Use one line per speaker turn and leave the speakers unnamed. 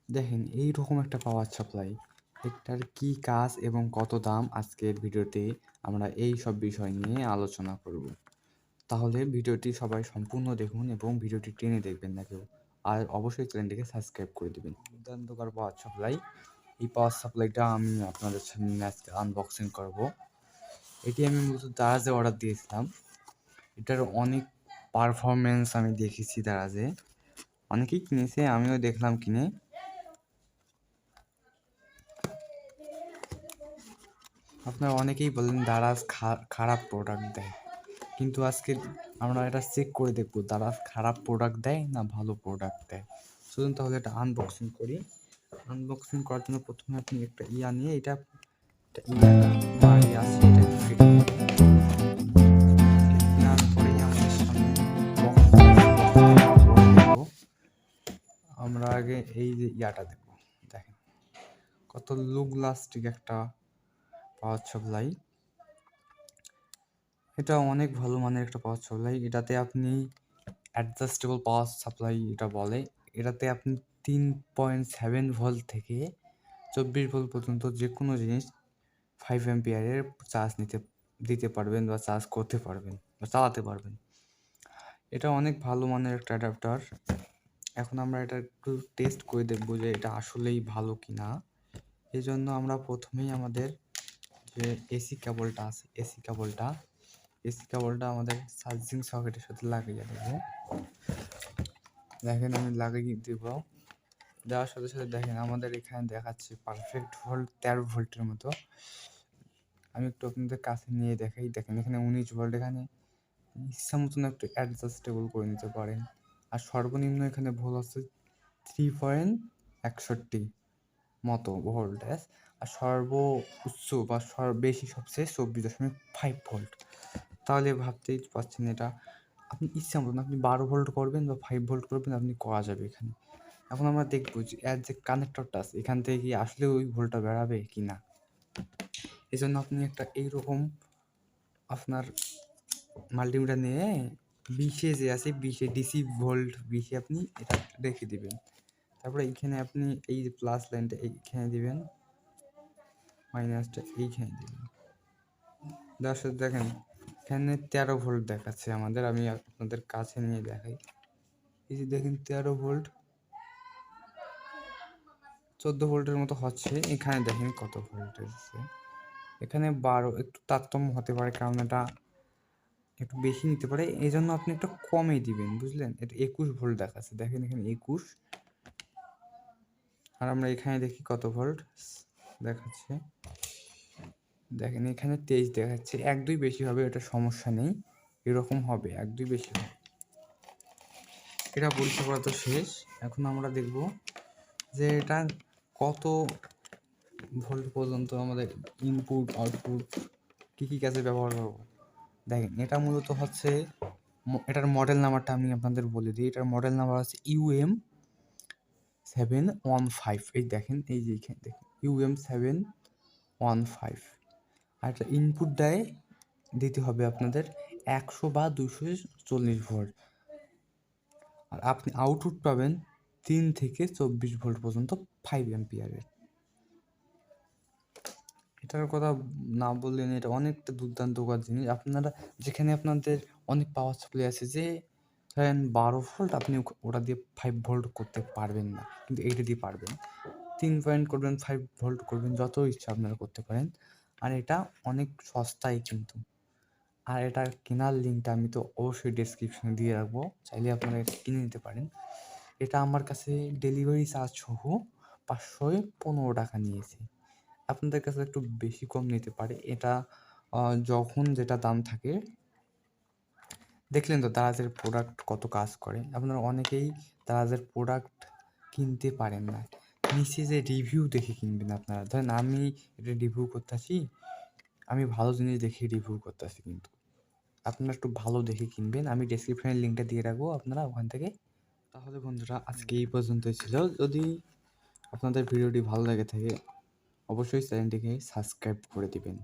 দেখেন এইরকম একটা পাওয়ার সাপ্লাই, এটার কি কাজ এবং কত দাম আজকের ভিডিওতে আমরা এই সব বিষয় নিয়ে আলোচনা করব। তাহলে ভিডিওটি সবাই সম্পূর্ণ দেখুন এবং ভিডিওটি টেনে দেখবেন না কেউ। আর অবশ্যই চ্যানেলটিকে সাবস্ক্রাইব করে দিবেন। দুর্দান্তকর পাওয়ার সাপ্লাই। এই পাওয়ার সাপ্লাইটা আমি আপনাদের সামনে আজকে আনবক্সিং করব। এটি আমি মূলত দারাজে অর্ডার দিয়েছিলাম। এটার অনেক পারফরমেন্স আমি দেখেছি দারাজে, অনেকেই কিনেছে, আমিও দেখলাম কিনে। আপনারা অনেকেই বলেন দারাজ খারাপ প্রোডাক্ট দেয়, কিন্তু আজকে আমরা এটা চেক করে দেখবো দারাজ খারাপ প্রোডাক্ট দেয় না ভালো প্রোডাক্ট দেয়। চলুন তাহলে এটা আনবক্সিং করি। আনবক্সিং করার জন্য প্রথমে আপনি একটা নিয়ে এটা বাড়ি আছে এটা কেটে নেওয়ার পরেই আমাদের সামনে আমরা আগে এই যে দেখবো। দেখেন কত লুক লাস্টিক একটা পাওয়ার সাপ্লাই। এটা অনেক ভালো মানের একটা পাওয়ার সাপ্লাই। এটাতে আপনি অ্যাডজাস্টেবল পাওয়ার সাপ্লাই এটা বলে। এটাতে আপনি 3.7 ভোল্ট থেকে 24 ভোল্ট পর্যন্ত যে কোনো জিনিস 5 অ্যাম্পিয়ারের চার্জ দিতে পারবেন বা চার্জ করতে পারবেন বা চালাতে পারবেন। এটা অনেক ভালো মানের একটা অ্যাডাপ্টার। এখন আমরা এটা একটু টেস্ট করে দেখবো যে এটা আসলেই ভালো কি না। এই জন্য আমরা প্রথমেই আমাদের যে এসি কেবলটা আছে, এসি কেবলটা আমাদের চার্জিং সকেটের সাথে লাগিয়ে দেবো। দেখেন আমি লাগিয়ে দেব। দেওয়ার সাথে সাথে দেখেন আমাদের এখানে দেখাচ্ছে পারফেক্ট ভোল্ট 13 ভোল্টের মতো। আমি একটু আপনাদের কাছে নিয়ে দেখাই। দেখেন এখানে 19 ভোল্ট, এখানে ইচ্ছা মতন একটু অ্যাডজাস্টেবল করে নিতে পারেন। আর সর্বনিম্ন এখানে ভোল্ট আছে 3.61 মতো ভোল্টেজ। আর উচ্চ বা বেশি সবচেয়ে 24.5 ভোল্ট। তাহলে ভাবতেই পারছেন এটা আপনি ইচ্ছা মতন আপনি 12 ভোল্ট করবেন বা 5 ভোল্ট করবেন, আপনি করা যাবে এখানে। এখন আমরা দেখবো যে এর যে কানেক্টরটা আছে এখান থেকে কি আসলে ওই ভোল্টটা বেরাবে কি না। এই জন্য আপনি একটা এইরকম আপনার মাল্টিমিটার নিয়ে 20-এ যে আছে 20-এ ডিসি ভোল্ট 20-এ আপনি এটা রেখে দিবেন। তারপরে এইখানে আপনি এই যে প্লাস লাইনটা এইখানে দিবেন, মাইনাসটা এইখানে দিবেন। দর্শক দেখেন এখানে 13 ভোল্ট দেখাচ্ছে আমাদের। আমি আপনাদের কাছে নিয়ে দেখাই। এই যে দেখেন 13 ভোল্ট 14 ভোল্টের মতো হচ্ছে। এখানে দেখেন কত ভোল্টেজ আছে, এখানে 12। একটু তারতম্য হতে পারে কারণ এটা একটু বেশি নিতে পারে, এই জন্য আপনি একটু কমই দিবেন, বুঝলেন। এটা 21 ভোল্ট দেখাচ্ছে, দেখেন এখানে 21। আর আমরা এখানে দেখি কত ভোল্ট দেখাচ্ছে। দেখেন এখানে 23 দেখাচ্ছে। 1-2 বেশি হবে, এটা সমস্যা নেই, এরকম হবে 1-2 বেশি হবে। এটা পরীক্ষা করা তো শেষ। এখন আমরা দেখব যে এটা কত ভোল্ট পর্যন্ত আমাদের ইনপুট আউটপুট কী কাজে ব্যবহার করব। দেখেন এটা মূলত হচ্ছে, এটার মডেল নাম্বারটা আমি আপনাদের বলে দিই। এটার মডেল নাম্বার হচ্ছে UM715। এই দেখেন এই যে এখানে দেখেন UM715। আর এটা ইনপুট দিতে হবে আপনাদের 100 বা 240 ভোল্ট। আর আপনি আউটপুট পাবেন 3 থেকে 24 ভোল্ট পর্যন্ত 5 অ্যাম্পিয়ারের। এটার কথা না বললেন, এটা অনেকটা দুর্দান্তকর জিনিস। আপনারা যেখানে আপনাদের অনেক পাওয়ার সাপ্লাই আছে, যে ধরেন 12 ভোল্ট, আপনি ওটা দিয়ে 5 ভোল্ট করতে পারবেন না, কিন্তু এইটা দিয়ে পারবেন। 3 পয়েন্ট করবেন, 5 ভোল্ট করবেন, যত ইচ্ছা আপনারা করতে পারেন। আর এটা অনেক সস্তায় কিন্তু। আর এটার কেনার লিঙ্কটা আমি তো অবশ্যই ডেসক্রিপশনে দিয়ে রাখবো, চাইলে আপনারা এটা কিনে নিতে পারেন। এটা আমার কাছে ডেলিভারি চার্জ সহ 515 টাকা নিয়েছে। আপনাদের কাছে একটু বেশি কম নিতে পারে। এটা যখন যেটা দাম থাকে, দেখলেন তো দারাজের প্রোডাক্ট কত কাজ করে। আপনারা অনেকেই দারাজের প্রোডাক্ট কিনতে পারেন না, নিচে যে রিভিউ দেখে কিনবেন। আপনারা ধরেন আমি এটা রিভিউ করতেছি, আমি ভালো জিনিস দেখে রিভিউ করতেছি, কিন্তু আপনারা একটু ভালো দেখে কিনবেন। আমি ডেসক্রিপশনের লিঙ্কটা দিয়ে রাখবো, আপনারা ওখান থেকে। তাহলে বন্ধুরা আজকে এই পর্যন্তই ছিল। যদি আপনাদের ভিডিওটি ভালো লেগে থাকে অবশ্যই চ্যানেলটিকে সাবস্ক্রাইব করে দিবেন।